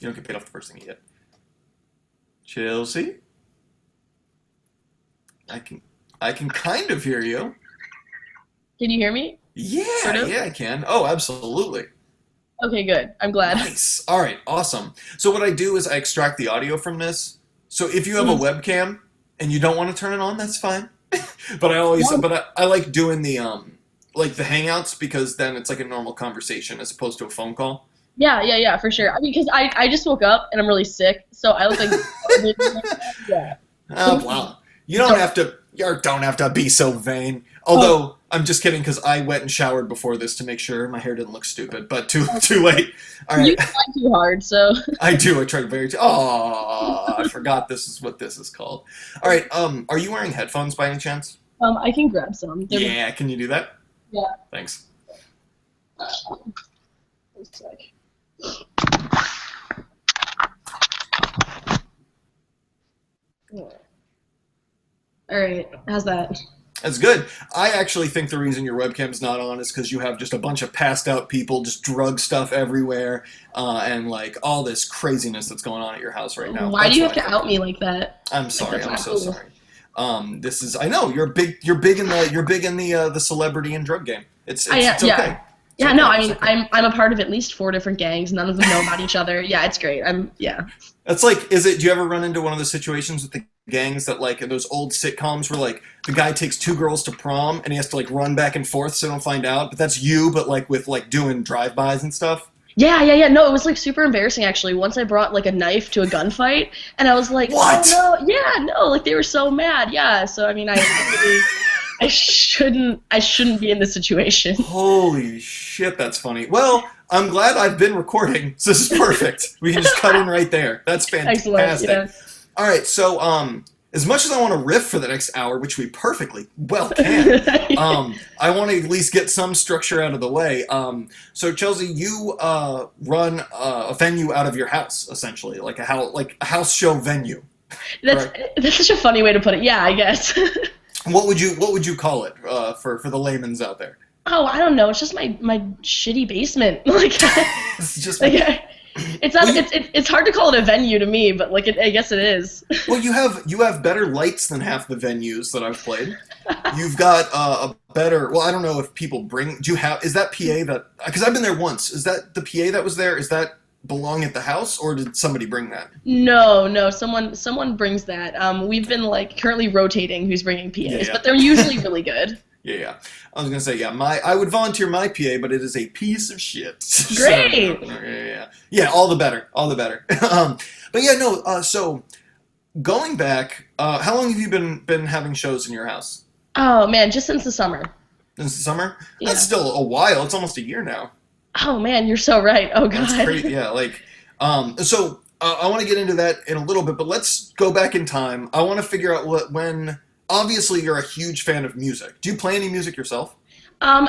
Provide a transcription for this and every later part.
You don't get paid off the first thing you get. Chelsea, I can I can kind of hear you. Can you hear me? Sort Yeah, of? yeah, I can. Oh, absolutely. Okay, good. I'm glad. Nice. All right, awesome. So what I do is I extract the audio from this. So if you have a Mhm. webcam and you don't want to turn it on, that's fine. But Yeah, I like doing the like the hangouts because then it's like a normal conversation as opposed to a phone call. yeah, for sure. I mean, because I just woke up and I'm really sick, so I look like garbage right now. Yeah. Oh, blah. Don't. You don't have to be so vain. Oh, Although I'm just kidding because I went and showered before this to make sure my hair didn't look stupid. But too late. All right, you try too hard, so I do. I tried very. Oh, I forgot this is what this is called. All right. Are you wearing headphones by any chance? I can grab some. Yeah. Can you do that? Yeah. Thanks. One sec. All right. How's that? That's good. I actually think the reason your webcam's not on is because you have just a bunch of passed out people, just drug stuff everywhere, and like all this craziness that's going on at your house right now. Why do That's you what have I to think. out me like that? I'm Like sorry. that's I'm not so cool. sorry. This is. I know you're big in the celebrity and drug game. Yeah, It's okay. yeah. It's Yeah, no, okay. I It's mean, okay. I'm a part of at least four different gangs. None of them know about each other. Yeah, it's great. Yeah. That's like, is it? Do you ever run into one of those situations with the gangs that like in those old sitcoms where like the guy takes two girls to prom and he has to like run back and forth so they don't find out, but that's you, but like with like doing drive-bys and stuff. Yeah. No, it was like super embarrassing actually. Once I brought like a knife to a gunfight, and I was like, oh What? no, yeah, no, like they were so mad. Yeah, so I mean, I shouldn't be in this situation. Holy shit, that's funny. Well, I'm glad I've been recording, so this is perfect. We can just cut in right there. That's Excellent. fantastic. Yeah. All right, so as much as I want to riff for the next hour, which we perfectly well can, I want to at least get some structure out of the way. So Chelsea, you run a venue out of your house, essentially, like a house show venue, That's correct? that's such a funny way to put it. Yeah, I guess. What would you call it for the layman's out there? Oh, I don't know. It's just my shitty basement. Like, This is just like it's not. well, you, It's hard to call it a venue to me, but like I guess it is. well, you have better lights than half the venues that I've played. You've got a better. Well, I don't know if people bring. Do you have? Is that PA that? Because I've been there once. Is that the PA that was there? Is that belong at the house, or did somebody bring that? No. Someone brings that. We've been like currently rotating who's bringing PAs, Yeah, but they're usually really good. yeah. I was gonna say yeah. My I would volunteer my PA, but it is a piece of shit. So Great. yeah. All the better. All the better. But yeah, no. So going back, how long have you been having shows in your house? Oh man, just since the summer. Since the summer? That's Yeah. still a while. It's almost a year now. Oh man, you're so right. Oh That's god. crazy. Yeah, like, I want to get into that in a little bit, but let's go back in time. I want to figure out when. Obviously, you're a huge fan of music. Do you play any music yourself?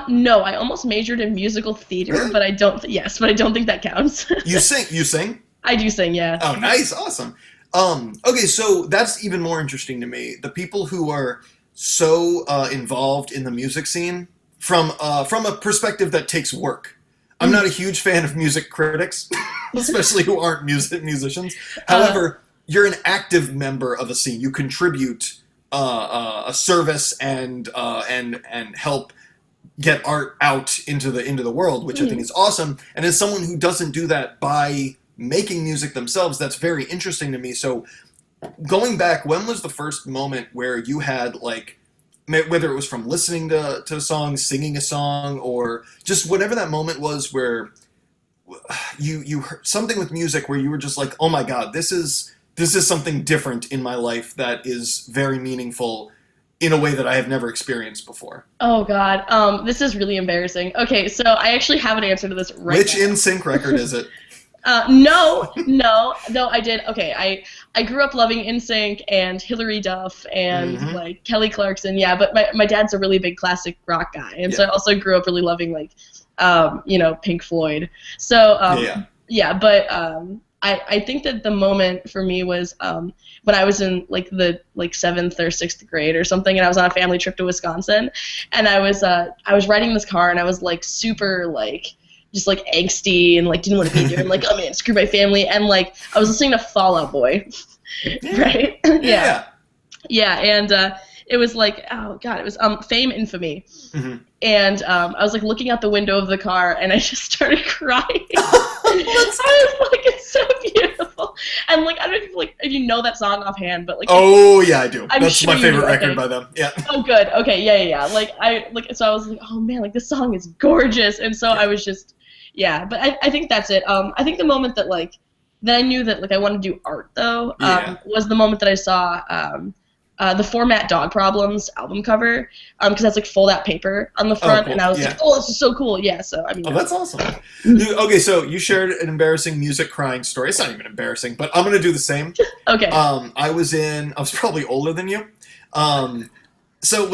No, I almost majored in musical theater, Really? but I don't. Yes, but I don't think that counts. You sing. You sing. I do sing, yeah. Oh, nice, awesome. Okay, so that's even more interesting to me. The people who are so involved in the music scene from a perspective that takes work. I'm not a huge fan of music critics, especially who aren't musicians. Uh, However, you're an active member of a scene. You contribute a service and help get art out into the world, which I think mhm. is awesome. And as someone who doesn't do that by making music themselves, that's very interesting to me. So going back, when was the first moment where you had like whether it was from listening to a song, singing a song, or just whatever that moment was where you heard something with music where you were just like, oh my god, this is something different in my life that is very meaningful in a way that I have never experienced before. Oh God, this is really embarrassing. Okay, so I actually have an answer to this right Which now. In Sync record is it? No, I did. Okay, I grew up loving NSYNC and Hilary Duff and Mm-hmm. like Kelly Clarkson. Yeah, but my dad's a really big classic rock guy, and so I Yeah, also grew up really loving like, Pink Floyd. So yeah, yeah. yeah, but I think that the moment for me was when I was in like the like seventh or sixth grade or something, and I was on a family trip to Wisconsin, and I was riding this car, and I was like super like just like angsty and like didn't want to be there and like, oh man, screw my family. And like I was listening to Fall Out Boy, right? Yeah. Yeah, and it was like, oh god, it was Fame Infamy. Mm-hmm. And I was like looking out the window of the car and I just started crying. I was like, it's so beautiful. And like I don't know if you know that song offhand, but like oh yeah, I do. That's sure my favorite do. record Okay. by them. Yeah. Oh good. Okay, yeah. So I was like, oh man, like this song is gorgeous. And so I was just but I think that's it. I think the moment that like that I knew that like I wanted to do art though, was the moment that I saw the Format Dog Problems album cover, because that's like fold out paper on the front, cool. and I was like, oh, this is so cool. Yeah, so I mean. Oh, that's awesome. Okay, so you shared an embarrassing music crying story. It's not even embarrassing, but I'm gonna do the same. Okay. I was probably older than you. So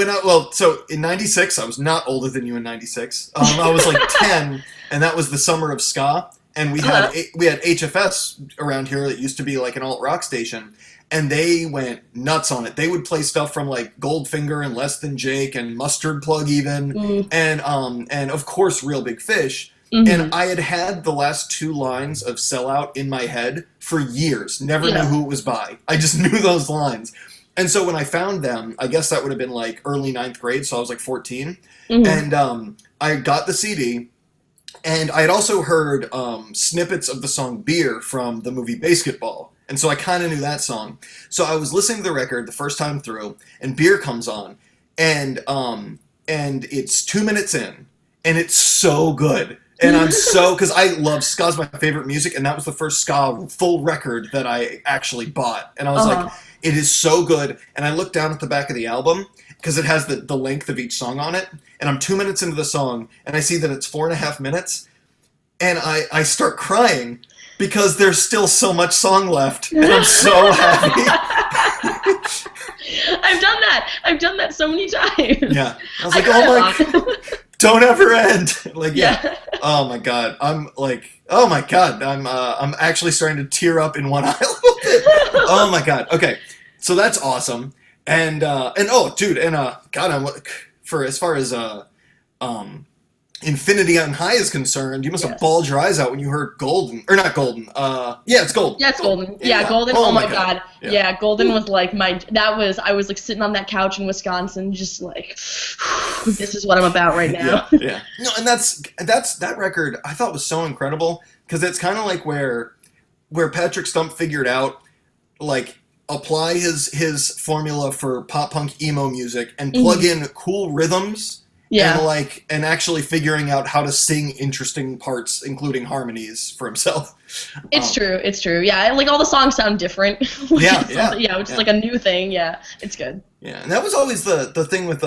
in '96, I was not older than you in '96. I was like 10, and that was the summer of ska, and we had HFS around here that used to be like an alt rock station. And they went nuts on it. They would play stuff from like Goldfinger and Less Than Jake and Mustard Plug even, and of course Real Big Fish. Mm-hmm. And I had the last two lines of Sellout in my head for years. Never knew who it was by. I just knew those lines. And so when I found them, I guess that would have been like early 9th grade, so I was like 14. Mm-hmm. And I got the CD, and I had also heard snippets of the song Beer from the movie Basketball. And so I kind of knew that song. So I was listening to the record the first time through, and Beer comes on, and it's 2 minutes in, and it's so good. And I'm because I love ska's my favorite music, and that was the first ska full record that I actually bought. And I was like, it is so good. And I looked down at the back of the album, because it has the length of each song on it, and I'm 2 minutes into the song, and I see that it's 4.5 minutes, and I start crying, because there's still so much song left, and I'm so happy. I've done that so many times. Yeah. I was like, oh my god, don't ever end. Like, yeah. Oh my god. I'm like, oh my god. I'm actually starting to tear up in one eye a little bit. Oh my god. Okay. So that's awesome. And oh dude, and god, I'm for as far as Infinity on High is concerned, you must have bawled your eyes out when you heard Golden. Or not Golden. Yeah, it's Golden. Yeah, it's Golden. Yeah, Golden. Oh my god. Yeah, Golden was like I was like sitting on that couch in Wisconsin, just like, this is what I'm about right now. Yeah. No, and that's that record I thought was so incredible, because it's kind of like where Patrick Stump figured out, like, apply his formula for pop punk emo music and plug in cool rhythms. Yeah, and actually figuring out how to sing interesting parts, including harmonies, for himself. It's true. Yeah, like all the songs sound different. Which is like a new thing. Yeah, it's good. Yeah, and that was always the thing with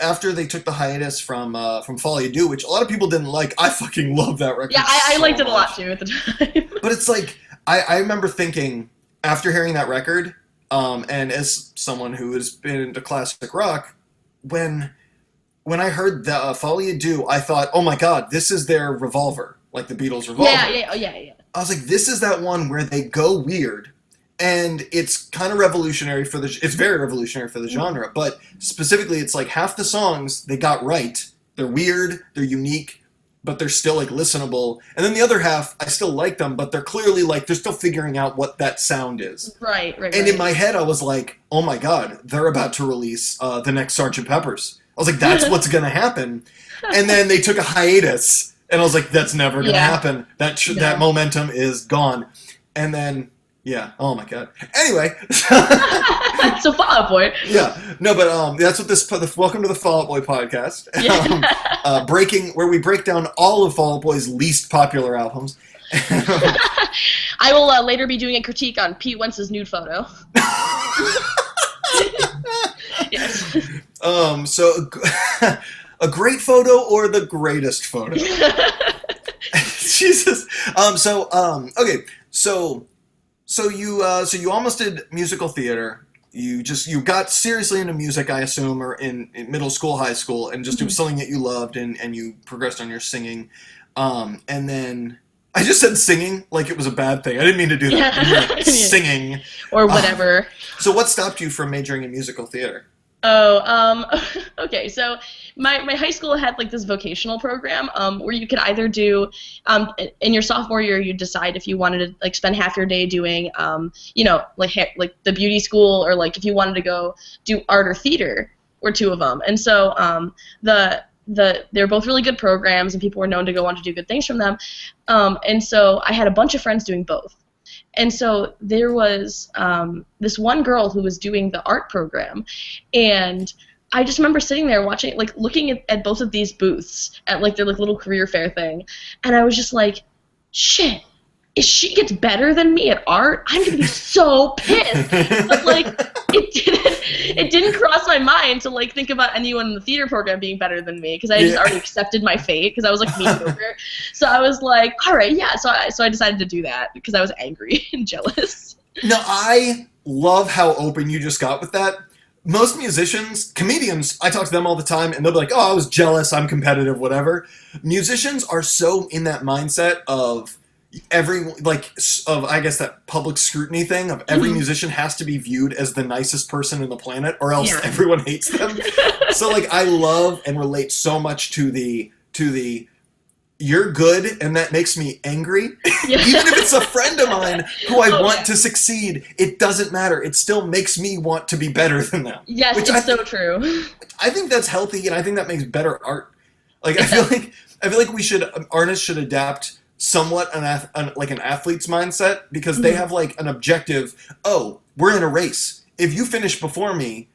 after they took the hiatus from Fall You Do, which a lot of people didn't like. I fucking love that record. Yeah, I liked it a lot too at the time. But it's like I remember thinking after hearing that record, and as someone who has been into classic rock, when I heard the Fall You Do, I thought, oh my god, this is their Revolver, like the Beatles' Revolver. Yeah. I was like, this is that one where they go weird, and it's kind of revolutionary it's very revolutionary for the genre, but specifically it's like half the songs they got right. They're weird, they're unique, but they're still like listenable. And then the other half, I still like them, but they're clearly like, they're still figuring out what that sound is. Right. And in my head, I was like, oh my god, they're about to release the next Sgt. Pepper's. I was like, that's what's going to happen. And then they took a hiatus, and I was like, that's never going to happen. That momentum is gone. And then, oh my god. Anyway. So Fall Out Boy. Yeah. No, but that's what welcome to the Fall Out Boy podcast. Where we break down all of Fall Out Boy's least popular albums. I will later be doing a critique on Pete Wentz's nude photo. Yes. So a great photo or the greatest photo? Jesus. Okay. So you almost did musical theater. You got seriously into music, I assume, or in middle school, high school, and just it was something that you loved, and you progressed on your singing. And then I just said singing like it was a bad thing. I didn't mean to do that. Like, singing or whatever. So what stopped you from majoring in musical theater? Oh, okay. So my high school had like this vocational program where you could either do in your sophomore year you decide if you wanted to like spend half your day doing like like the beauty school, or like if you wanted to go do art or theater, were two of them. And so they're both really good programs, and people were known to go on to do good things from them. And so I had a bunch of friends doing both. And so there was this one girl who was doing the art program, and I just remember sitting there watching, like looking at both of these booths at like their like little career fair thing, and I was just like, shit, if she gets better than me at art, I'm gonna be so pissed. But like it didn't cross my mind to like think about anyone in the theater program being better than me, because I just already accepted my fate because I was like mediocre. So I was like, all right, yeah. So I decided to do that because I was angry and jealous. No, I love how open you just got with that. Most musicians, comedians, I talk to them all the time, and they'll be like, oh, I was jealous, I'm competitive, whatever. Musicians are so in that mindset of I guess that public scrutiny thing of every musician has to be viewed as the nicest person in the planet, or else everyone hates them. So like I love and relate so much to the you're good and that makes me angry. Yeah. Even if it's a friend of mine who I want to succeed, it doesn't matter. It still makes me want to be better than them. Yes, which it's so true. I think that's healthy, and I think that makes better art. Like I feel like artists should adapt somewhat an athlete's mindset, because they have like an objective. Oh, we're in a race. If you finish before me,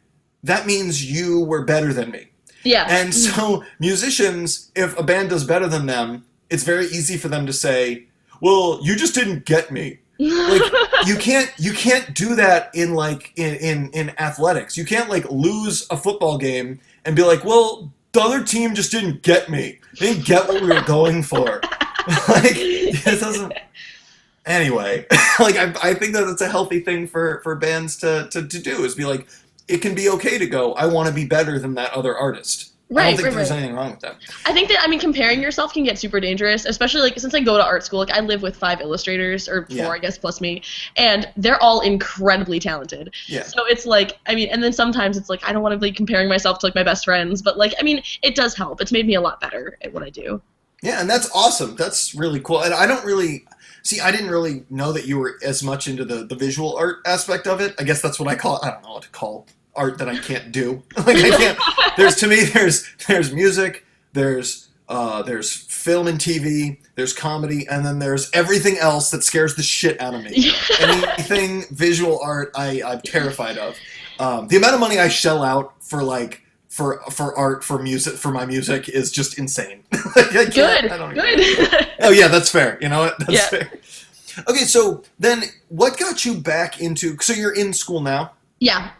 that means you were better than me. Yeah. And so musicians, if a band does better than them, it's very easy for them to say, well, you just didn't get me. Like you can't do that in athletics. You can't like lose a football game and be like, well, the other team just didn't get me. They didn't get what we were going for. Like it doesn't. Anyway, like I think that it's a healthy thing for bands to do, is be like, it can be okay to go, I want to be better than that other artist. I don't think there's anything wrong with that. I think that, comparing yourself can get super dangerous, especially like since I go to art school. Like I live with 5 illustrators, or 4, I guess, plus me, and they're all incredibly talented. Yeah. So it's like, and then sometimes it's like I don't want to be comparing myself to like my best friends, but like it does help. It's made me a lot better at what I do. Yeah, and that's awesome. That's really cool. And I didn't really know that you were as much into the visual art aspect of it. I guess that's what I don't know what to call art that I can't do. Like I can't. There's music, there's film and TV, there's comedy, and then there's everything else that scares the shit out of me. Anything visual art, I'm terrified of. The amount of money I shell out for art, for music, for my music is just insane. Good. Oh yeah, that's fair. You know what? That's fair. Okay, so then what got you back into? So you're in school now? Yeah.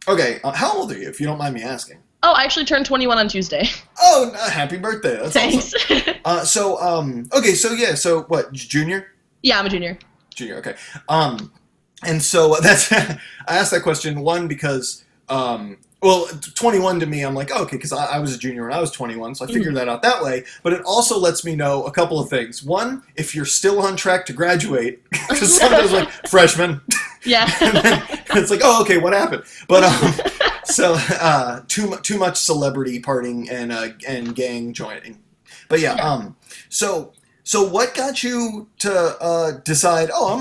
Okay, how old are you, if you don't mind me asking? Oh, I actually turned 21 on Tuesday. Oh, happy birthday! That's Thanks. Awesome. Okay, so what? Junior? Yeah, I'm a junior. Junior. Okay. And so that's I asked that question one because 21 to me, I'm like, okay, because I was a junior when I was 21, so I figured that out that way. But it also lets me know a couple of things. One, if you're still on track to graduate, because sometimes like freshman. Yeah. And then it's like, oh, okay, what happened? But so too much celebrity partying and gang joining. But yeah. So what got you to decide? Oh,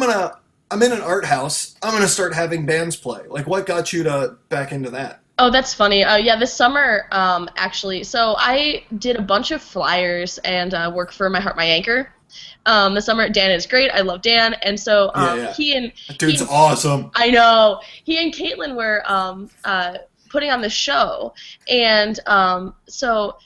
I'm in an art house. I'm gonna start having bands play. Like, what got you to back into that? Oh, that's funny. Yeah, this summer, actually, so I did a bunch of flyers and work for My Heart, My Anchor. This summer, Dan is great. I love Dan, and so that dude's awesome. I know. He and Caitlin were putting on the show, and so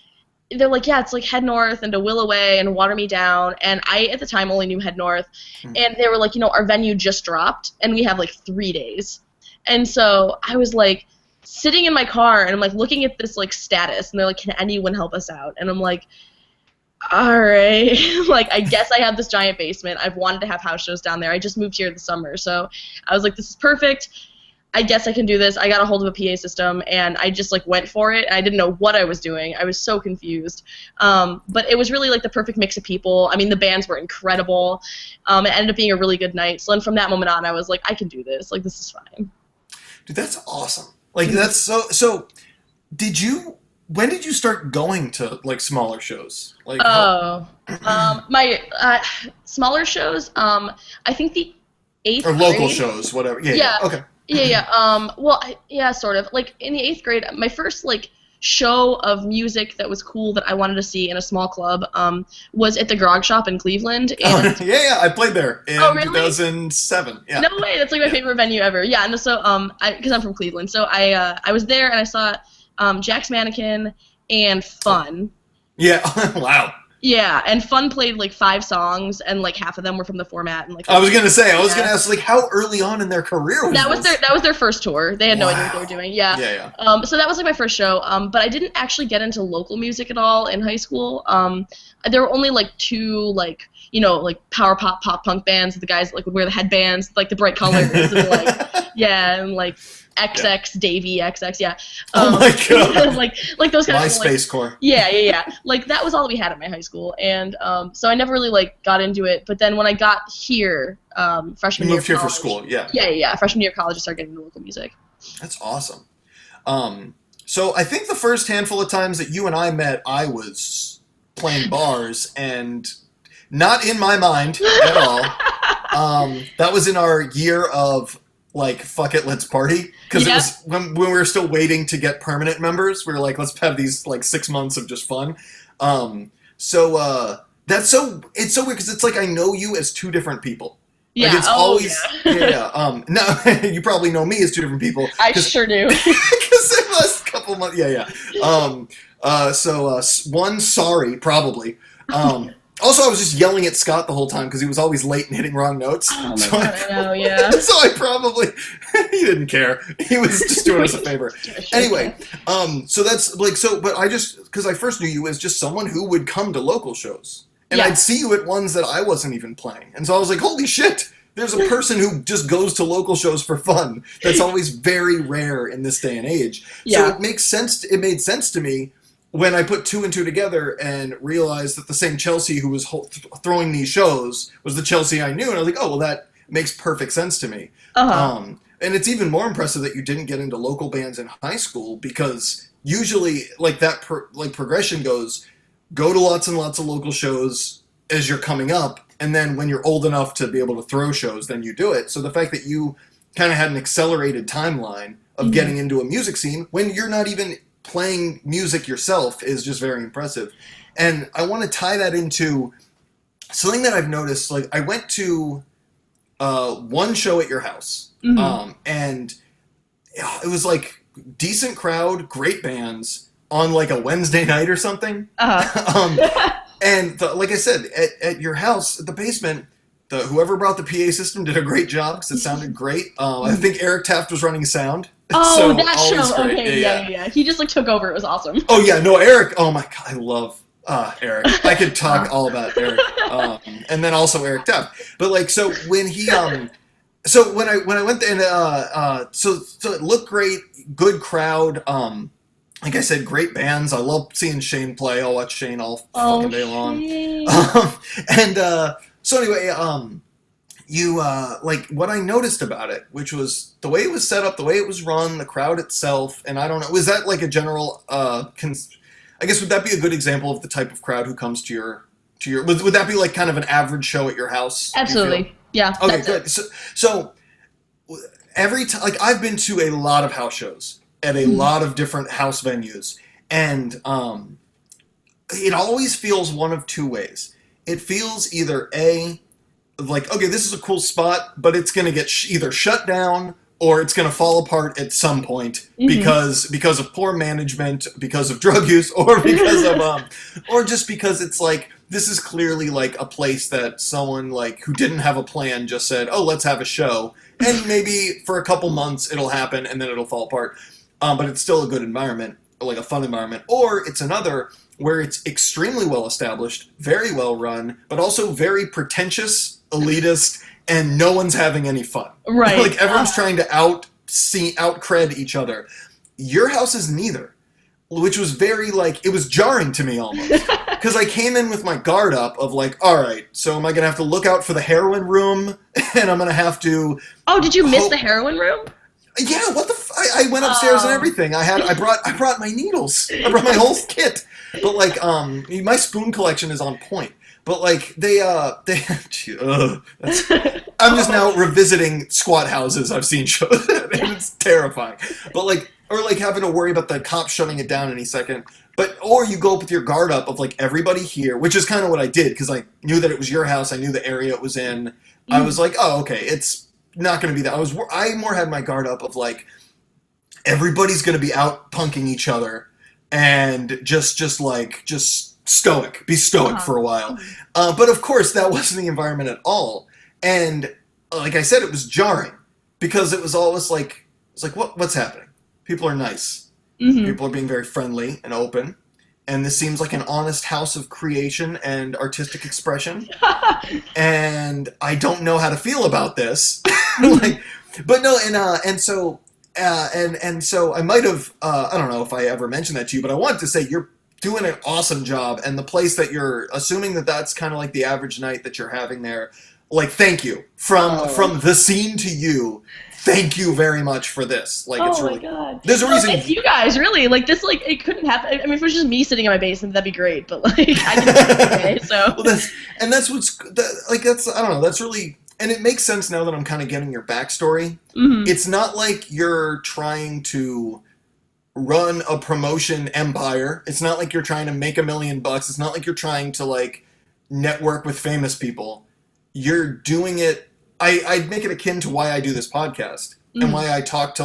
they're like, yeah, it's like Head North and To Will Away and Water Me Down, and I at the time only knew Head North, and they were like, our venue just dropped, and we have like 3 days, and so I was like, sitting in my car, and I'm like looking at this like status, and they're like, can anyone help us out? And I'm like, all right. Like, I guess I have this giant basement. I've wanted to have house shows down there. I just moved here this summer, so I was like, this is perfect. I guess I can do this. I got a hold of a PA system, and I just like went for it. I didn't know what I was doing. I was so confused. But it was really like the perfect mix of people. The bands were incredible. It ended up being a really good night. So then from that moment on, I was like, I can do this. Like, this is fine. Dude, that's awesome. Like that's so. Did you? When did you start going to like smaller shows? Like how Oh, my smaller shows. I think the or eighth local grade. shows, whatever. Yeah, yeah. Yeah, Okay. yeah, yeah. Well, yeah, sort of. Like in the eighth grade, my first like show of music that was cool that I wanted to see in a small club was at the Grog Shop in Cleveland. Oh, And yeah, yeah. I played there oh, in really? 2007. Yeah, No way. That's like my yeah, favorite venue ever. Yeah. And so because I'm from Cleveland, so I was there and I saw Jack's Mannequin and Fun. yeah. Wow. Yeah, and Fun played like 5 songs, and like half of them were from the format, and like I was gonna say. I was gonna yeah. ask like how early on in their career was this? That was their first tour. They had no idea what they were Wow. doing. Yeah. Yeah, yeah. So that was like my first show. But I didn't actually get into local music at all in high school. There were only like 2 like like power pop punk bands. The guys like would wear the headbands, like the bright colors, and like yeah, and like Yeah. XX Davy XX. Yeah. Oh my god. like those kind My of like Space Core. yeah, yeah, yeah. Like that was all we had at my high school, and so I never really like got into it. But then when I got here, You freshman year of moved here for college, school. Yeah. yeah, yeah, yeah, freshman year of college, I started getting into local music. That's awesome. So I think the first handful of times that you and I met, I was playing bars and not in my mind at all. That was in our year of like, fuck it, let's party. Because it Yep. was when we were still waiting to get permanent members. We were like, let's have these like 6 months of just fun. That's it's so weird because it's like I know you as 2 different people. Like Yeah. it's Oh, always yeah. no, you probably know me as 2 different people I because sure do. the last couple months, yeah, yeah. One, sorry, probably. Also, I was just yelling at Scott the whole time because he was always late and hitting wrong notes. Oh my So god, I know. Yeah. so I probably he didn't care. He was just doing us a favor. Anyway, so that's like so. But I just because I first knew you as just someone who would come to local shows, and Yeah. I'd see you at ones that I wasn't even playing, and so I was like, holy shit. There's a person who just goes to local shows for fun. That's always very rare in this day and age. So Yeah. it makes sense. It made sense to me when I put 2 and 2 together and realized that the same Chelsea who was throwing these shows was the Chelsea I knew, and I was like, oh well, that makes perfect sense to me. Uh-huh. And it's even more impressive that you didn't get into local bands in high school because usually, like that, progression goes, go to lots and lots of local shows as you're coming up, and then when you're old enough to be able to throw shows, then you do it. So the fact that you kind of had an accelerated timeline of getting into a music scene when you're not even playing music yourself is just very impressive. And I want to tie that into something that I've noticed. Like I went to one show at your house, and it was like decent crowd, great bands on like a Wednesday night or something. Uh-huh. And like I said, at your house, at the basement, whoever brought the PA system did a great job because it sounded great. I think Eric Taft was running sound. Oh, So, that always show. great. Okay, yeah. He just like took over. It was awesome. Oh yeah, no, Eric. Oh my god, I love Eric. I could talk all about Eric, and then also Eric Taft. But like, so when he so when I went there and so it looked great, good crowd. Like I said, great bands. I love seeing Shane play. I'll watch Shane all fucking day long. Shane. So anyway, you like what I noticed about it, which was the way it was set up, the way it was run, the crowd itself, and I don't know, was that like a general? I guess would that be a good example of the type of crowd who comes to your would that be like kind of an average show at your house? do you feel? Absolutely. Yeah. Okay, that's good. it. So every time, like I've been to a lot of house shows at a lot of different house venues, and it always feels one of 2 ways. It feels either A, like, okay, this is a cool spot, but it's going to get either shut down or it's going to fall apart at some point because of poor management, because of drug use, or because of or just because it's like this is clearly like a place that someone like who didn't have a plan just said, oh, let's have a show, and maybe for a couple months it'll happen and then it'll fall apart. But it's still a good environment, like a fun environment. Or it's another where it's extremely well established, very well run, but also very pretentious, elitist, and no one's having any fun. Right. Like everyone's trying to out cred each other. Your house is neither, which was very like it was jarring to me almost because I came in with my guard up of like, all right, so am I gonna have to look out for the heroin room, and I'm gonna have to. Oh, did you miss the heroin room? Yeah, what the? I went upstairs and everything. I brought my needles. I brought my whole kit. But like my spoon collection is on point. But like I'm just now revisiting squat houses I've seen shows, and it's terrifying. But like, or like having to worry about the cops shutting it down any second. But or you go up with your guard up of like everybody here, which is kind of what I did because I knew that it was your house. I knew the area it was in. I was like, oh, okay, it's not going to be that. I more had my guard up of like everybody's going to be out punking each other and just stoic, be stoic for a while. But of course, that wasn't the environment at all. And like I said, it was jarring because it was always like, it's like, what's happening? People are nice. People are being very friendly and open. And this seems like an honest house of creation and artistic expression. And I don't know how to feel about this. But no, and so I might have, I don't know if I ever mentioned that to you, but I wanted to say you're doing an awesome job, and the place that you're assuming that's kind of like the average night that you're having there, like, thank you from the scene to you. Thank you very much for this. Like, it's really, God. There's a reason. Thank you guys, really. Like, this, like, it couldn't happen. I mean, if it was just me sitting in my basement, that'd be great. But like, I can do it today, so. Well, I don't know. That's really, and it makes sense now that I'm kind of getting your backstory. It's not like you're trying to run a promotion empire. It's not like you're trying to make $1 million. It's not like you're trying to like network with famous people. You're doing it. I'd make it akin to why I do this podcast and why I talk to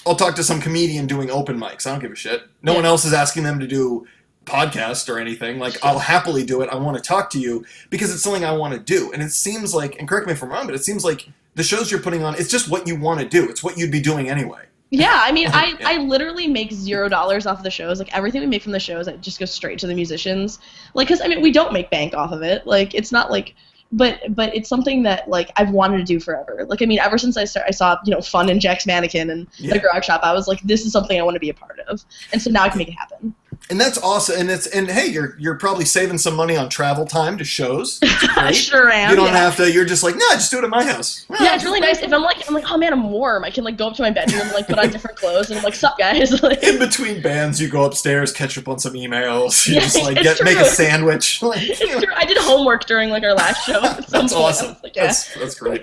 I'll talk to some comedian doing open mics. I don't give a shit. No one else is asking them to do podcast or anything. Like, I'll happily do it. I want to talk to you because it's something I want to do. And it seems like, and correct me if I'm wrong, but it seems like the shows you're putting on, it's just what you want to do. It's what you'd be doing anyway. Yeah, I mean, I literally make $0 off the shows. Like, everything we make from the shows, it just goes straight to the musicians. Like, because, I mean, we don't make bank off of it. Like, it's not like... But it's something that, like, I've wanted to do forever. Like, I mean, ever since I saw, Fun and Jack's Mannequin and the Garage Shop, I was like, this is something I want to be a part of. And so now I can make it happen. And that's awesome. And hey, you're probably saving some money on travel time to shows. I sure am. You don't have to. You're just like, no, just do it at my house. Yeah, it's really nice. If I'm like, oh man, I'm warm. I can like go up to my bedroom and like put on different clothes and I'm like, sup guys. Like, in between bands, you go upstairs, catch up on some emails. You just like make a sandwich. It's true. I did homework during like our last show. That's awesome. Like, that's great.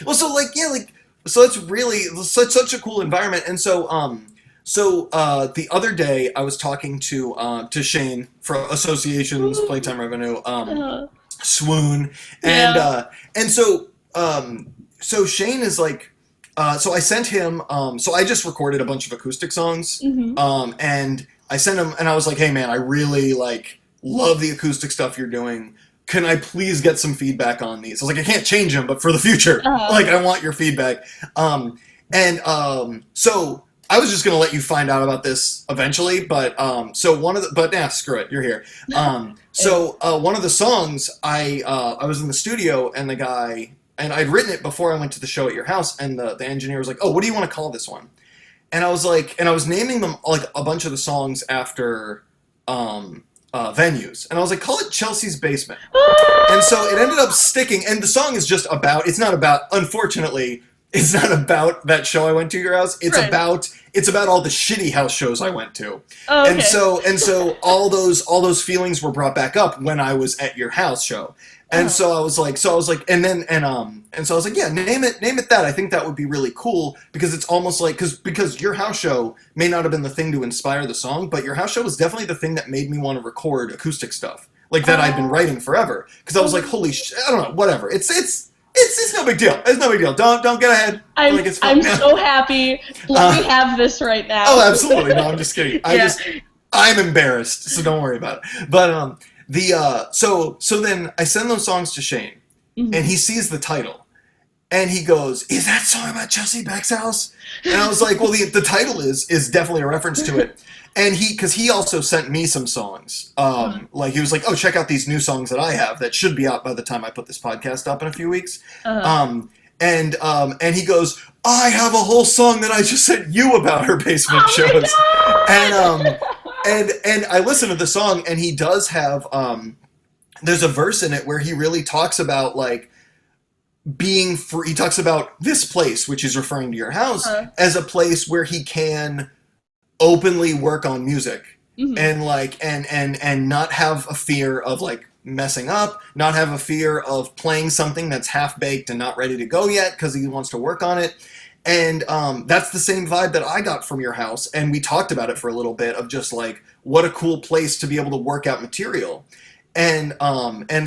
Well, so so it's really such a cool environment. And so the other day I was talking to Shane for Associations, Playtime Revenue, Swoon, and so Shane is like, so I sent him, so I just recorded a bunch of acoustic songs, and I sent him, and I was like, hey man, I really like love the acoustic stuff you're doing. Can I please get some feedback on these? I was like, I can't change them, but for the future, like I want your feedback. So I was just gonna let you find out about this eventually, but screw it, you're here. One of the songs I was in the studio and the guy, and I'd written it before I went to the show at your house, and the engineer was like, oh, what do you want to call this one? And I was like, and I was naming them like a bunch of the songs after venues, and I was like, call it Chelsea's Basement. And so it ended up sticking, and the song is just about, unfortunately, it's not about that show I went to your house. It's about all the shitty house shows I went to. Oh, okay. And so all those feelings were brought back up when I was at your house show. And so I was like, so I was like, yeah, name it that. I think that would be really cool because it's almost like, because your house show may not have been the thing to inspire the song, but your house show was definitely the thing that made me want to record acoustic stuff like that I'd been writing forever. Because I was like, holy shit, I don't know, whatever. It's no big deal. It's no big deal. Don't get ahead. I'm so happy. Let me have this right now. Oh, absolutely. No, I'm just kidding. I'm embarrassed, so don't worry about it. But so then I send those songs to Shane, and he sees the title, and he goes, "Is that song about Chelsea Beck's house?" And I was like, "Well, the title is definitely a reference to it." And because he also sent me some songs, like he was like, "Oh, check out these new songs that I have that should be out by the time I put this podcast up in a few weeks." And he goes, "I have a whole song that I just sent you about her basement shows." And I listened to the song, and he does have there's a verse in it where he really talks about like being free. He talks about this place, which is referring to your house, Uh, as a place where he can openly work on music mhm. and like and not have a fear of like messing up, not have a fear of playing something that's half baked and not ready to go yet because he wants to work on it. And that's the same vibe that I got from your house, and we talked about it for a little bit of just like what a cool place to be able to work out material. And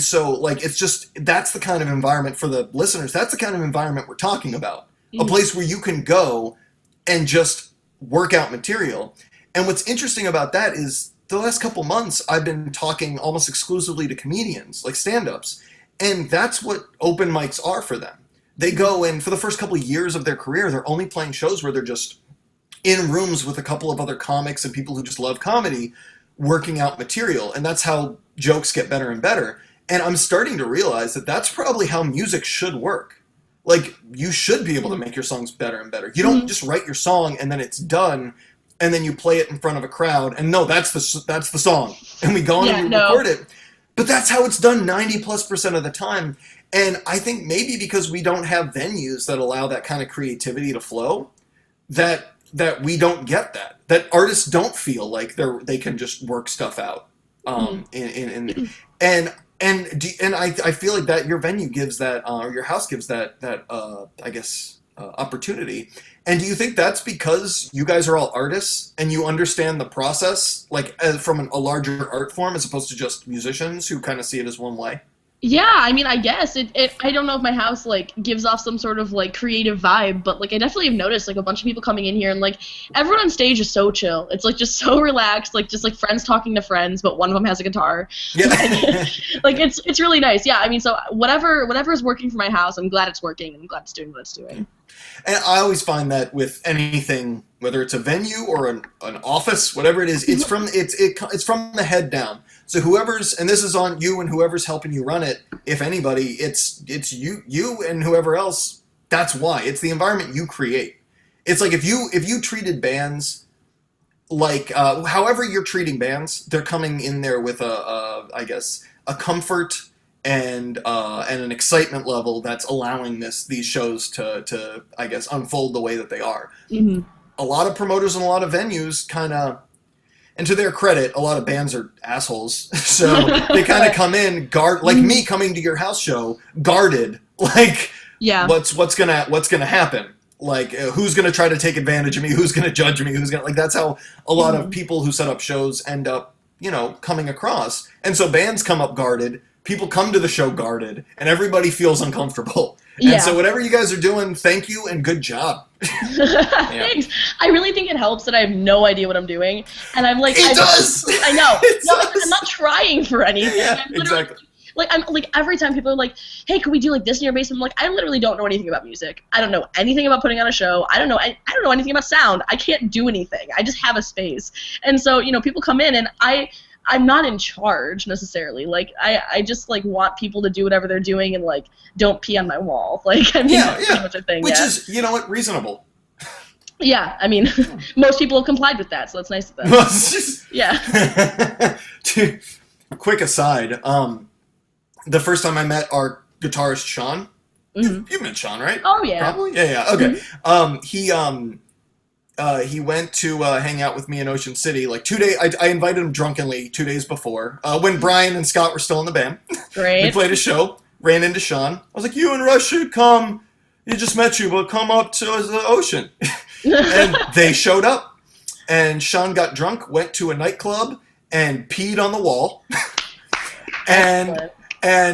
so like it's just that's the kind of environment for the listeners. That's the kind of environment we're talking about. A Mhm. place where you can go and just work out material. And what's interesting about that is the last couple months I've been talking almost exclusively to comedians, like stand-ups, and that's what open mics are for them. They go and for the first couple of years of their career, they're only playing shows where they're just in rooms with a couple of other comics and people who just love comedy working out material, and that's how jokes get better and better. And I'm starting to realize that that's probably how music should work. Like you should be able to make your songs better and better. You don't Mhm. just write your song and then it's done and then you play it in front of a crowd and no, that's the song, and we go on Yeah, and we no. record it. But that's how it's done 90+% of the time. And I think maybe because we don't have venues that allow that kind of creativity to flow, that we don't get that artists don't feel like they can just work stuff out. Mhm. And I feel like that your venue gives that or your house gives that I guess opportunity. And do you think that's because you guys are all artists and you understand the process like from a larger art form as opposed to just musicians who kind of see it as one way? Yeah, I mean, I guess it. I don't know if my house like gives off some sort of like creative vibe, but like I definitely have noticed like a bunch of people coming in here and like everyone on stage is so chill. It's like just so relaxed, like just like friends talking to friends, but one of them has a guitar. Yeah. Like it's really nice. Yeah, I mean, so whatever is working for my house, I'm glad it's working and I'm glad it's doing what it's doing. And I always find that with anything, whether it's a venue or an office, whatever it is, it's from the head down. So whoever's and this is on you and whoever's helping you run it, if anybody, it's you and whoever else. That's why it's the environment you create. It's like if you treated bands like however you're treating bands, they're coming in there with I guess a comfort and an excitement level that's allowing these shows to I guess unfold the way that they are. Hmm. A lot of promoters and a lot of venues kind of, and to their credit, a lot of bands are assholes, so they kind of come in guard like me coming to your house show guarded, like Yeah. what's gonna happen. Like who's gonna try to take advantage of me? Who's gonna judge me? Who's gonna like? That's how a lot of people who set up shows end up, coming across. And so bands come up guarded. People come to the show guarded, and everybody feels uncomfortable. Yeah. And so whatever you guys are doing, thank you and good job. Thanks. I really think it helps that I have no idea what I'm doing, and I'm like, It does. I know. It No, does. I'm not trying for anything. Yeah, I'm literally- exactly. Like I'm like every time people are like, "Hey, can we do like this in your basement?" I'm like, I literally don't know anything about music. I don't know anything about putting on a show. I don't know anything about sound. I can't do anything. I just have a space. And so, people come in and I'm not in charge necessarily. Like I just like want people to do whatever they're doing and like don't pee on my wall. Like I mean that's pretty much a thing. Which yeah. is, you know what, reasonable. Yeah, I mean most people have complied with that, so that's nice of them. Yeah. Quick aside, the first time I met our guitarist Sean, you met Sean, right? Oh yeah. Probably? Yeah, okay. He went to hang out with me in Ocean City like 2 days. I invited him drunkenly 2 days before when Brian and Scott were still in the band. Great. We played a show, ran into Sean. I was like, you and Rush should come. He just met you, but come up to the Ocean. And they showed up. And Sean got drunk, went to a nightclub, and peed on the wall. And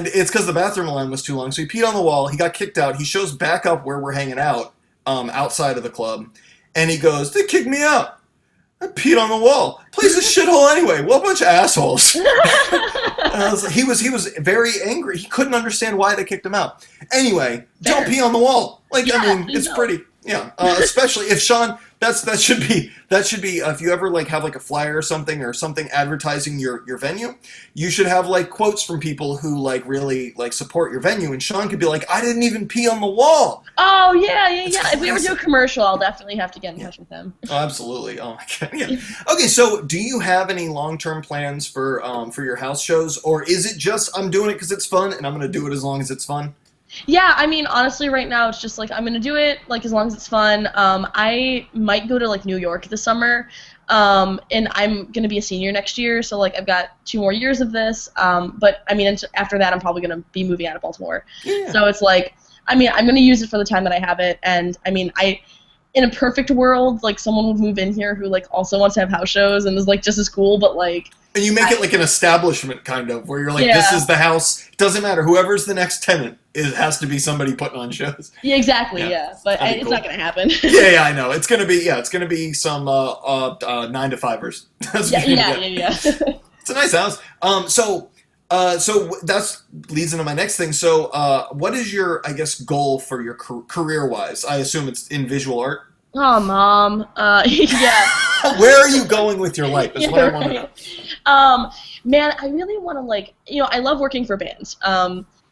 it's because the bathroom line was too long. So he peed on the wall. He got kicked out. He shows back up where we're hanging out, outside of the club. And he goes, they kicked me out. I peed on the wall. Place a shithole anyway. What a bunch of assholes. He was very angry. He couldn't understand why they kicked him out. Anyway, don't pee on the wall. Like, yeah, I mean, it's pretty. Yeah, especially if Sean, that should be if you ever like have like a flyer or something advertising your venue, you should have like quotes from people who like really like support your venue, and Sean could be like, I didn't even pee on the wall. Oh yeah. If we ever do a commercial, I'll definitely have to get in touch with him. Oh, absolutely. Oh my god. Yeah. Okay, so do you have any long-term plans for your house shows, or is it just I'm doing it because it's fun and I'm going to do it as long as it's fun? Yeah, I mean, honestly, right now it's just like I'm gonna do it like as long as it's fun. I might go to like New York this summer, and I'm gonna be a senior next year, so like I've got 2 more years of this. But I mean, after that, I'm probably gonna be moving out of Baltimore. Yeah. So it's like, I mean, I'm gonna use it for the time that I have it, and I mean, in a perfect world, like someone would move in here who like also wants to have house shows and is like just as cool, but like, And you make it like an establishment kind of, where you're like, this yeah, is the house. It doesn't matter. Whoever's the next tenant, it has to be somebody putting on shows. yeah, exactly, Yeah, yeah, but that'd be it's cool. not gonna happen. Yeah, I know. It's gonna be some 9 to 5ers. That's what Yeah, you're gonna yeah, get. yeah, yeah. It's a nice house. So that's leads into my next thing. So, what is your, I guess, goal for your career wise? I assume it's in visual art. Oh, mom. Yeah. Where are you going with your life? Is Yeah, what I want to know. right. Man, I really want to like, I love working for bands.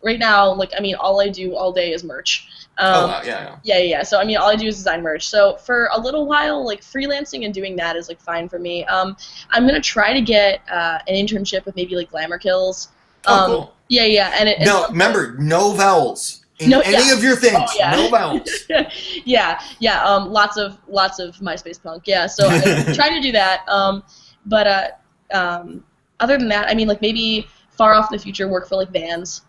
Right now, like, I mean, all I do all day is merch. Oh wow, yeah, Yeah. So, I mean, all I do is design merch. So, for a little while, like, freelancing and doing that is like fine for me. I'm gonna try to get an internship with maybe like Glamour Kills. Oh, cool. Yeah, and it's No, remember, no vowels in no, any yeah. of your things. Oh yeah. No vowels. Yeah. Lots of MySpace punk. Yeah. So I'm trying to do that. But other than that, I mean, like maybe far off in the future, work for like Vans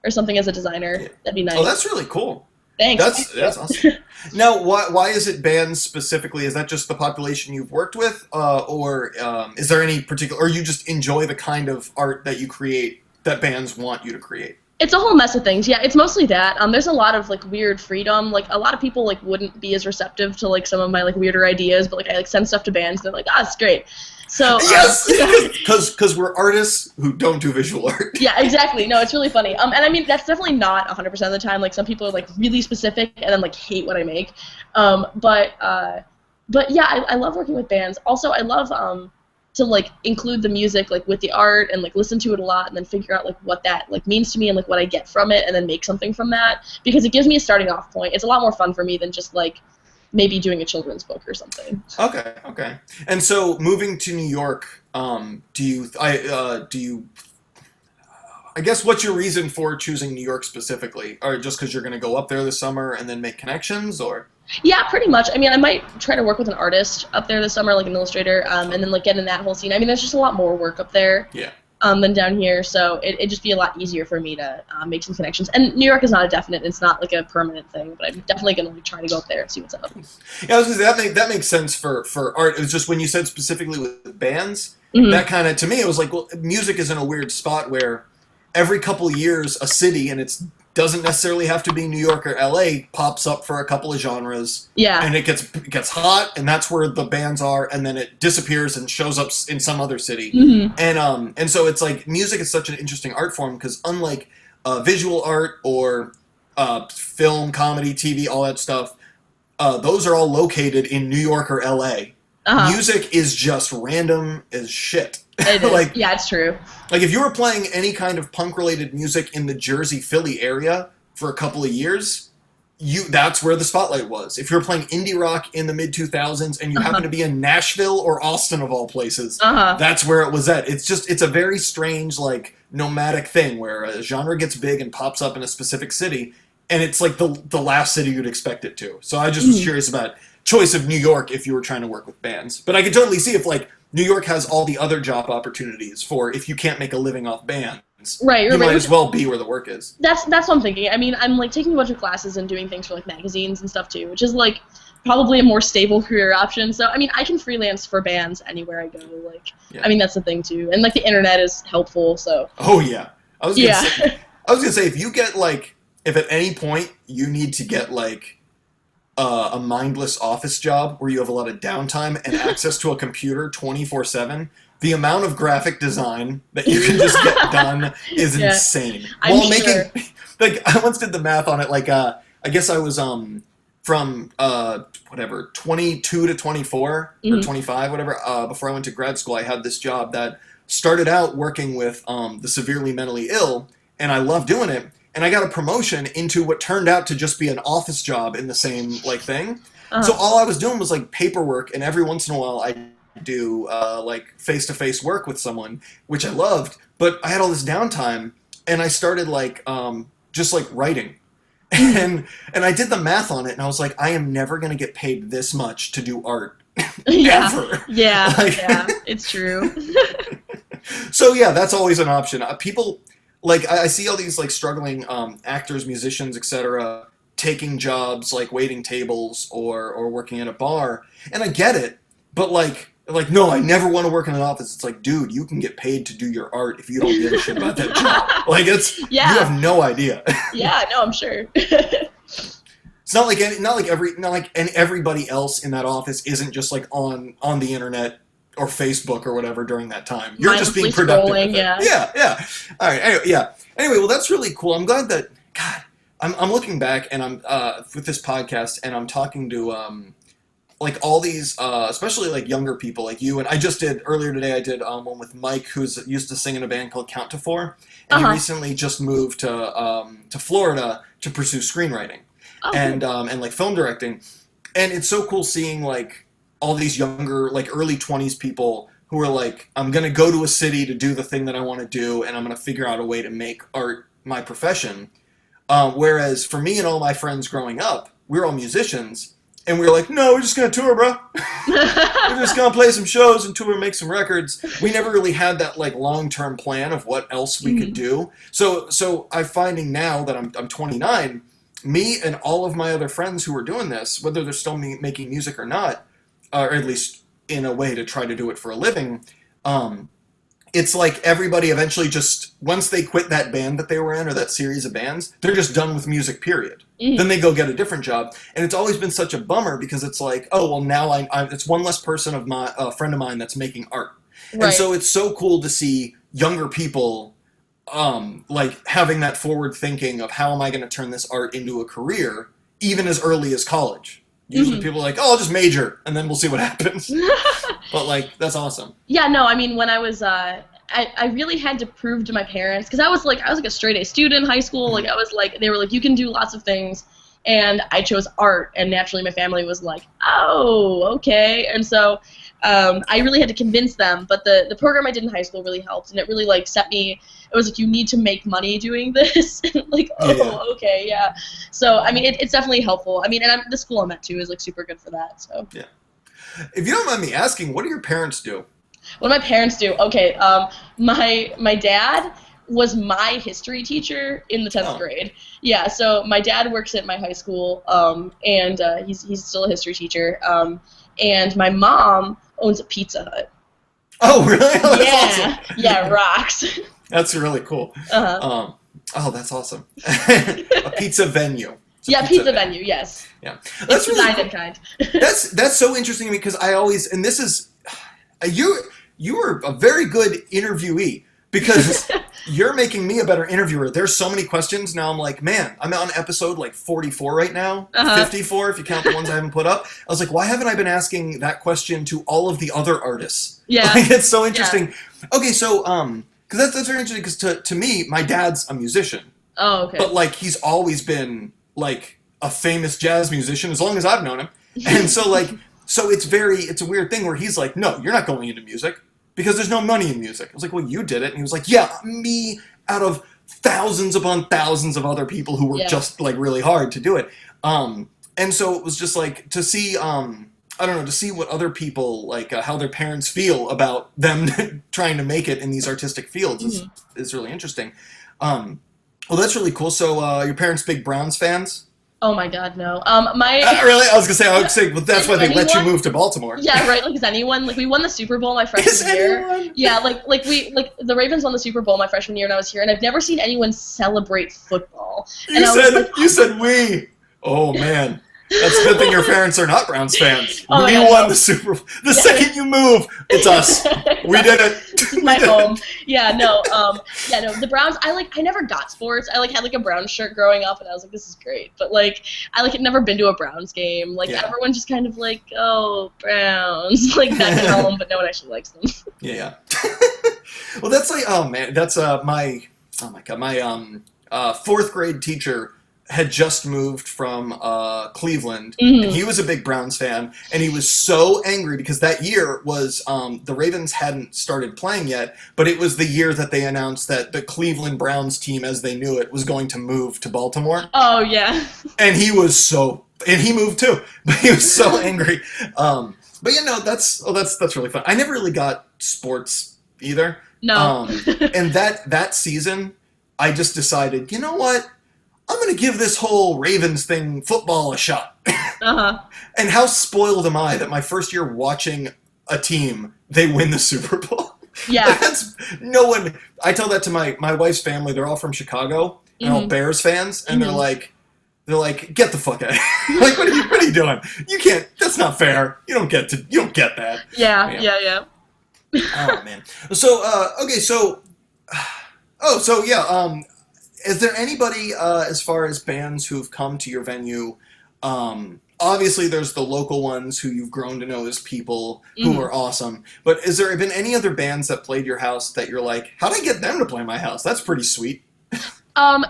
or something as a designer. Yeah. That'd be nice. Oh, that's really cool. Thanks. That's awesome. Now, why is it bands specifically? Is that just the population you've worked with, or is there any particular, or you just enjoy the kind of art that you create that bands want you to create? It's a whole mess of things. Yeah, it's mostly that. There's a lot of like weird freedom. Like a lot of people like wouldn't be as receptive to like some of my like weirder ideas, but like I like send stuff to bands. And they're like, it's great. So Yes, because we're artists who don't do visual art. yeah, exactly. No, it's really funny. And I mean that's definitely not 100% of the time. Like some people are like really specific and then like hate what I make. But yeah, I love working with bands. Also, I love to like include the music like with the art and like listen to it a lot and then figure out like what that like means to me and like what I get from it and then make something from that because it gives me a starting off point. It's a lot more fun for me than just like maybe doing a children's book or something. Okay. And so, moving to New York, do you? I guess what's your reason for choosing New York specifically? Or just because you're going to go up there this summer and then make connections, or? Yeah, pretty much. I mean, I might try to work with an artist up there this summer, like an illustrator, and then like get in that whole scene. I mean, there's just a lot more work up there. Yeah. Than down here, so it'd just be a lot easier for me to make some connections. And New York is not a definite; it's not like a permanent thing. But I'm definitely gonna like, try to go up there and see what's up. Yeah, I was gonna say that makes sense for art. It was just when you said specifically with bands, that kind of to me it was like, well, music is in a weird spot where every couple of years a city, and it doesn't necessarily have to be New York or LA, pops up for a couple of genres. Yeah. And it gets hot, and that's where the bands are, and then it disappears and shows up in some other city. And so it's like music is such an interesting art form because unlike visual art or film, comedy, TV, all that stuff, those are all located in New York or LA. Music is just random as shit. It is. Like, yeah, it's true. Like if you were playing any kind of punk-related music in the Jersey, Philly area for a couple of years, that's where the spotlight was. If you were playing indie rock in the mid-2000s and you happen to be in Nashville or Austin of all places, that's where it was at. It's a very strange, like, nomadic thing where a genre gets big and pops up in a specific city, and it's like the last city you'd expect it to. So I just was curious about choice of New York if you were trying to work with bands. But I could totally see if, like, New York has all the other job opportunities for if you can't make a living off bands. Right, you might as well be where the work is. That's what I'm thinking. I mean, I'm like taking a bunch of classes and doing things for like magazines and stuff too, which is like probably a more stable career option. So I mean, I can freelance for bands anywhere I go. Like, I mean, that's the thing too, and like the internet is helpful. So. Oh yeah, I was gonna say if you get like if at any point you need to get like a mindless office job where you have a lot of downtime and access to a computer 24/7, the amount of graphic design that you can just get done is insane. I'm sure. Like I once did the math on it. Like I guess I was from whatever 22 to 24 or 25 whatever before I went to grad school. I had this job that started out working with the severely mentally ill, and I loved doing it. And I got a promotion into what turned out to just be an office job in the same like thing. So all I was doing was like paperwork, and every once in a while I do like face-to-face work with someone, which I loved. But I had all this downtime, and I started like just like writing. And I did the math on it, and I was like, I am never going to get paid this much to do art. Yeah, Ever. yeah, Like, yeah. It's true. so yeah, that's always an option. People like I see all these like struggling actors, musicians, etc., taking jobs like waiting tables or working at a bar, and I get it, but like no, I never want to work in an office. It's like, dude, you can get paid to do your art if you don't give a shit about that job. Like you Yeah, have no idea. yeah. No, I'm sure. It's not like everybody else in that office isn't just like on the internet or Facebook or whatever during that time. You're just being Mindlessly productive. scrolling, With it. Yeah. All right. Anyway, yeah. Anyway, well, that's really cool. I'm glad that God. I'm looking back and I'm with this podcast and I'm talking to like all these especially like younger people like you, and I just did earlier today. I did one with Mike, who's used to sing in a band called Count to Four, and he recently just moved to Florida to pursue screenwriting. And like film directing, and it's so cool seeing like all these younger like early 20s people who are like, I'm gonna go to a city to do the thing that I want to do, and I'm gonna figure out a way to make art my profession. Whereas for me and all my friends growing up, we were all musicians, and we were like, no, we're just gonna tour, bro. We're just gonna play some shows and tour and make some records. We never really had that like long-term plan of what else we could do. So I'm finding now that I'm 29. Me and all of my other friends who are doing this, whether they're still making music or not, or at least in a way to try to do it for a living, it's like everybody eventually just, once they quit that band that they were in or that series of bands, they're just done with music, period. Then they go get a different job. And it's always been such a bummer because it's like, oh, well, now it's one less person of my friend of mine that's making art. Right. And so it's so cool to see younger people like having that forward thinking of how am I going to turn this art into a career, even as early as college. Usually people are like, oh, I'll just major and then we'll see what happens. But like, that's awesome. Yeah, no, I mean, when I was, I really had to prove to my parents, because I was like a straight A student in high school. Like I was like, they were like, you can do lots of things. And I chose art, and naturally my family was like, oh, okay. And so I really had to convince them, but the program I did in high school really helped, and it really like set me, it was like, you need to make money doing this. Like, oh, okay, yeah. So, I mean, it's definitely helpful. I mean, and the school I'm at too is like super good for that, so. Yeah. If you don't mind me asking, what do your parents do? What do my parents do? Okay, my dad was my history teacher in the 10th grade. Yeah, so my dad works at my high school, and he's still a history teacher. And my mom owns a Pizza Hut. Oh, really? Oh, that's awesome. Yeah, rocks. That's really cool. Oh, that's awesome. A pizza venue. Yeah, pizza venue, yes. Yeah. That's really cool. Kind. That's so interesting to me because I always, and this is, you were a very good interviewee because you're making me a better interviewer. There's so many questions now. I'm like, man, I'm on episode like 44 right now, 54 if you count the ones I haven't put up. I was like, why haven't I been asking that question to all of the other artists? Yeah, like, it's so interesting. Yeah. Okay, so because that's very interesting because to me, my dad's a musician. Oh, okay. But like he's always been like a famous jazz musician as long as I've known him, and so like it's a weird thing where he's like, no, you're not going into music. Because there's no money in music. I was like, well, you did it. And he was like, yeah, me out of thousands upon thousands of other people who worked just like really hard to do it. And so it was just like to see, I don't know, to see what other people, like how their parents feel about them trying to make it in these artistic fields is really interesting. Well, that's really cool. So your parents big Browns fans? Oh my God, no. Really? I was gonna say, well, that's why they let you move to Baltimore. Yeah, right. Like, is anyone like we won the Super Bowl my freshman year? Yeah, like the Ravens won the Super Bowl my freshman year, and I was here, and I've never seen anyone celebrate football. You said we. Oh man. That's a good thing your parents are not Browns fans. We won the Super Bowl. The second you move, it's us. We did it. This is my home. Yeah, no. The Browns, I never got sports. I had a Browns shirt growing up, and I was like, this is great. But I had never been to a Browns game. Everyone just kind of oh, Browns, back at home, but no one actually likes them. Yeah. Well, that's oh man, that's my fourth grade teacher had just moved from Cleveland, and Hmm. he was a big Browns fan, and he was so angry because that year was the Ravens hadn't started playing yet, but it was the year that they announced that the Cleveland Browns team, as they knew it, was going to move to Baltimore, Oh yeah. and he was so, and he moved too, but he was so angry. But you know, that's really fun. I never really got sports either, No. um, and that season, I just decided, you know what? I'm going to give this whole Ravens thing, football, a shot. Uh-huh. And how spoiled am I that my first year watching a team, they win the Super Bowl? Like Yeah. that's no one. I tell that to my wife's family. They're all from Chicago. They're all Hmm. Bears fans, and Hmm. they're like, get the fuck out! Of here. Like, what are you doing? You can't. That's not fair. You don't get that. Yeah, Yeah. yeah, yeah. Oh man. So okay. So so yeah. Is there anybody, as far as bands who've come to your venue? Obviously, there's the local ones who you've grown to know as people who Mhm. are awesome. But has there been any other bands that played your house that you're like, how'd I get them to play my house? That's pretty sweet.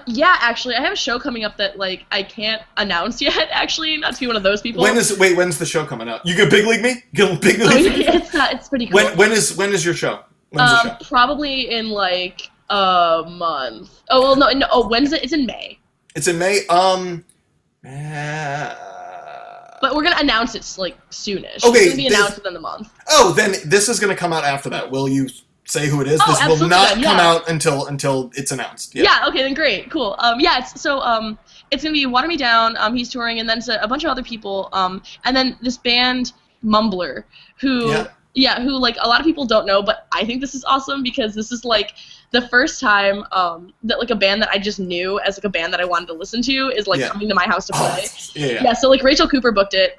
Yeah, actually, I have a show coming up that like I can't announce yet. Actually, not to be one of those people. When's the show coming out? You get Big League Me? Get Big Oh, League Me? yeah, it's pretty cool. When is your show? When's the show? Probably in like a month. Oh well, no, no. Oh, when's it? It's in May. It's in May. But we're gonna announce it like soonish. Okay, It's gonna be announced within the month. Oh, then this is going to come out after that. Will you say who it is? Oh, This will absolutely, not then, come yeah. out until it's announced. Yeah. Okay. Then great. Cool. Yeah. It's gonna be Water Me Down. He's touring, and then a bunch of other people. And then this band Mumbler, who Yeah. who like a lot of people don't know, but I think this is awesome because this is like the first time that like a band that I just knew as like a band that I wanted to listen to is like Yeah. coming to my house to play. Yeah. Yeah, so like Rachel Cooper booked it,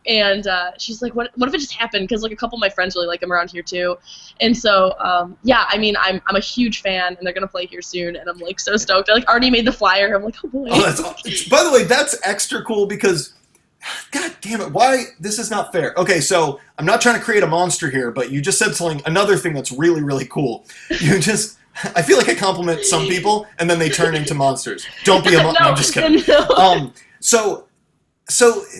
and she's like, what if it just happened? Because like a couple of my friends really like them around here too, and so yeah, I mean I'm a huge fan, and they're gonna play here soon, and I'm like so stoked. I like already made the flyer. I'm like, oh boy. Oh, that's awesome. By the way, that's extra cool because, God damn it, why this is not fair. Okay, so I'm not trying to create a monster here, but you just said something. Another thing that's really really cool. I feel like I compliment some people, and then they turn into monsters. Don't be a monster. No, I'm just kidding. No. So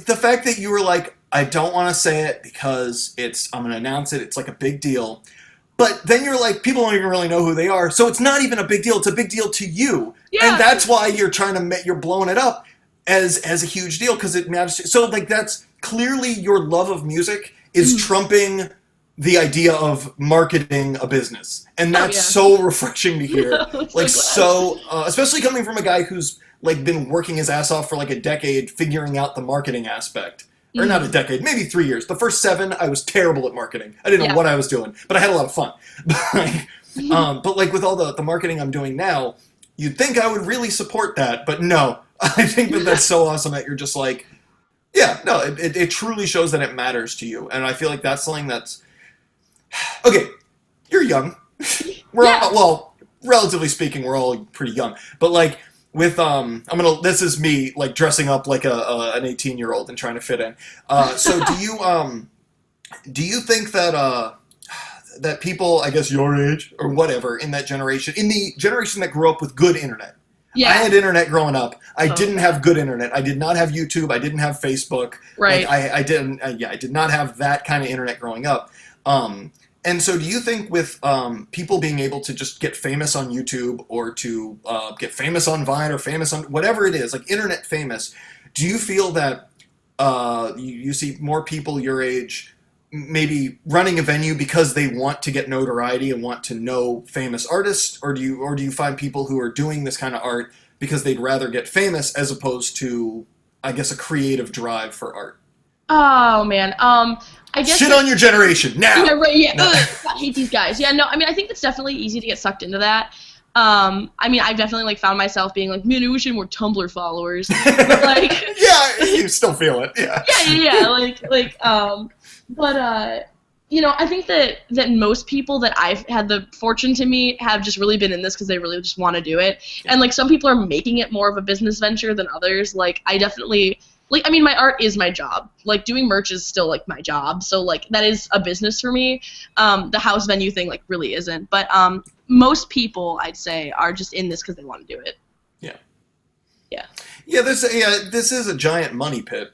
the fact that you were like, I don't want to say it because I'm going to announce it. It's like a big deal. But then you're like, people don't even really know who they are. So it's not even a big deal. It's a big deal to you. Yeah. And that's why you're you're blowing it up as a huge deal because it matters. So like that's clearly your love of music is trumping the idea of marketing a business. And that's so refreshing to hear. Like especially coming from a guy who's like been working his ass off for like a decade figuring out the marketing aspect. Or not a decade, maybe 3 years. The first 7, I was terrible at marketing. I didn't know what I was doing, but I had a lot of fun. But like with all the marketing I'm doing now, you'd think I would really support that, but no. I think that's so awesome that you're just like, yeah, no, it truly shows that it matters to you. And I feel like that's something that's... Okay, you're young. We're all, well, relatively speaking, we're all pretty young. But like... With this is me like dressing up like an 18-year-old and trying to fit in. So do you think that that people, I guess your age or whatever in that generation, in the generation that grew up with good internet? Yeah. I had internet growing up. I didn't have good internet. I did not have YouTube. I didn't have Facebook. Right. Like, I did not have that kind of internet growing up. And so do you think with people being able to just get famous on YouTube or to get famous on Vine or famous on whatever it is, like internet famous, do you feel that you see more people your age maybe running a venue because they want to get notoriety and want to know famous artists? Or do you find people who are doing this kind of art because they'd rather get famous as opposed to, I guess, a creative drive for art? Oh man, I guess shit on your generation now. Yeah, right. Yeah, No. I hate these guys. Yeah, no, I mean, I think it's definitely easy to get sucked into that. I mean, I've definitely like found myself being like, man, I wish I had more Tumblr followers. But like, yeah, you still feel it. Yeah. But you know, I think that most people that I've had the fortune to meet have just really been in this because they really just want to do it. Yeah. And like some people are making it more of a business venture than others. Like I definitely. Like, I mean, my art is my job. Like, doing merch is still, like, my job. So, like, that is a business for me. The house venue thing, like, really isn't. But most people, I'd say, are just in this because they want to do it. Yeah. Yeah, this is a giant money pit.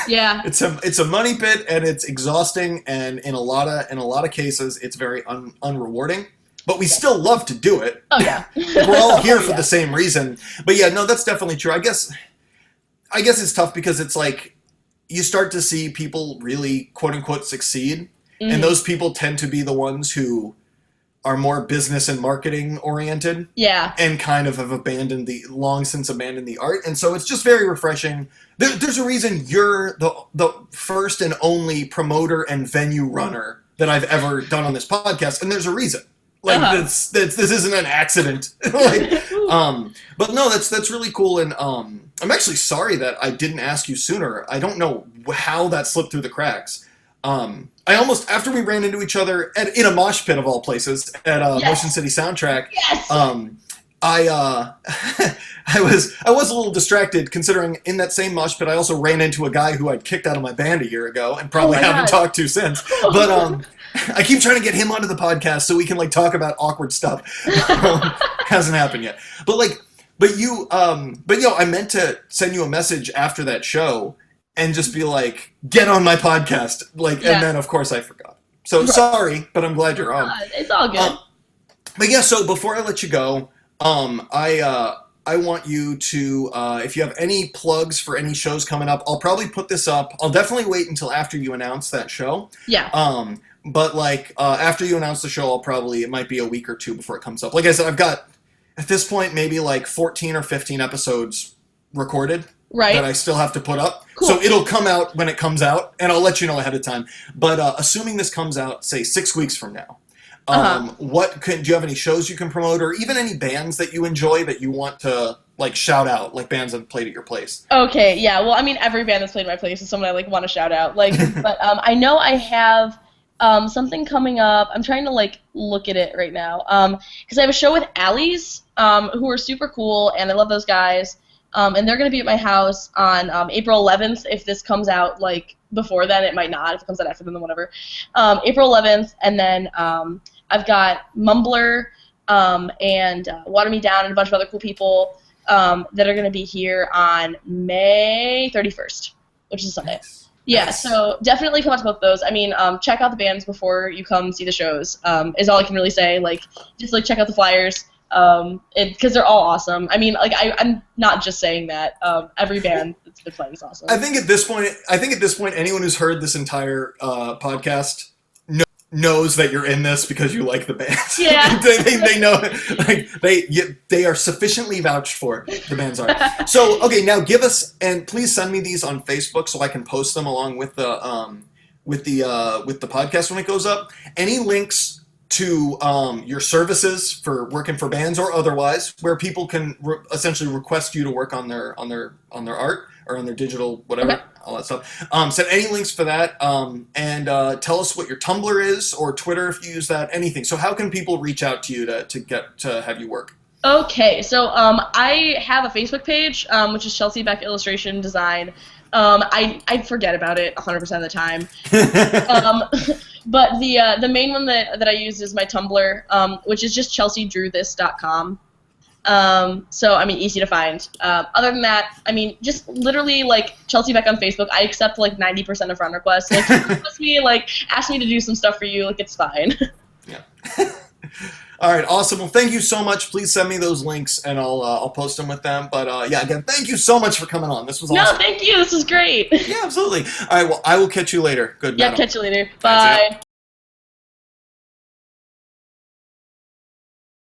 Yeah. It's a money pit, and it's exhausting, and in a lot of cases it's very unrewarding. But we still love to do it. Oh yeah. We're all here for the same reason. But yeah, no, that's definitely true. I guess it's tough because it's like you start to see people really quote unquote succeed, and those people tend to be the ones who are more business and marketing oriented. Yeah. And kind of have long since abandoned the art. And so it's just very refreshing. There's a reason you're the first and only promoter and venue runner that I've ever done on this podcast. And there's a reason. Like this isn't an accident. But no, that's really cool. And I'm actually sorry that I didn't ask you sooner. I don't know how that slipped through the cracks. I almost, after we ran into each other in a mosh pit of all places at Motion City Soundtrack, I was a little distracted considering in that same mosh pit I also ran into a guy who I'd kicked out of my band a year ago and probably haven't talked to since. But I keep trying to get him onto the podcast so we can like talk about awkward stuff. Hasn't happened yet. But I meant to send you a message after that show and just be like, get on my podcast. And then of course I forgot. So sorry, but I'm glad you're on. It's all good. But yeah, so before I let you go, I want you to, if you have any plugs for any shows coming up, I'll probably put this up. I'll definitely wait until after you announce that show. Yeah. But after you announce the show, it might be a week or two before it comes up. Like I said, I've got, at this point, maybe like 14 or 15 episodes recorded. Right. That I still have to put up. Cool. So it'll come out when it comes out, and I'll let you know ahead of time. But assuming this comes out, say, 6 weeks from now, do you have any shows you can promote, or even any bands that you enjoy that you want to like shout out, like bands that played at your place? Okay, yeah. Well, I mean, every band that's played at my place is someone I like want to shout out. But I know I have something coming up. I'm trying to like look at it right now because I have a show with Alleys, who are super cool, and I love those guys. And they're going to be at my house on April 11th. If this comes out like before then, it might not. If it comes out after then, whatever. April 11th, and then I've got Mumbler and Water Me Down and a bunch of other cool people that are going to be here on May 31st, which is Sunday. Nice. Yeah, Nice. so definitely come out to both those. I mean, check out the bands before you come see the shows. Is all I can really say. Like, just like check out the flyers. Because they're all awesome. I mean, like I'm not just saying that. Every band that's been playing is awesome. I think at this point, anyone who's heard this entire podcast knows that you're in this because you like the bands. Yeah. they know, like they are sufficiently vouched for. The bands are. So okay, now give us, and please send me these on Facebook so I can post them along with the podcast when it goes up. Any links to your services for working for bands or otherwise, where people can essentially request you to work on their art or on their digital whatever, all that stuff. Send any links for that, and tell us what your Tumblr is or Twitter if you use that. Anything. So how can people reach out to you to have you work? Okay, so I have a Facebook page, which is Chelsea Beck Illustration Design. I forget about it 100% of the time. But the main one that I use is my Tumblr, which is just chelseadrewthis.com. So, I mean, easy to find. Other than that, I mean, just literally, like, Chelsea Beck on Facebook. I accept, like, 90% of friend requests. Like, request me, like, ask me to do some stuff for you. Like, it's fine. Yeah. All right, awesome. Well, thank you so much. Please send me those links, and I'll post them with them. But yeah, again, thank you so much for coming on. This was awesome. No, thank you. This was great. Yeah, absolutely. All right, well, I will catch you later. Good night. Yeah, catch you later. Bye.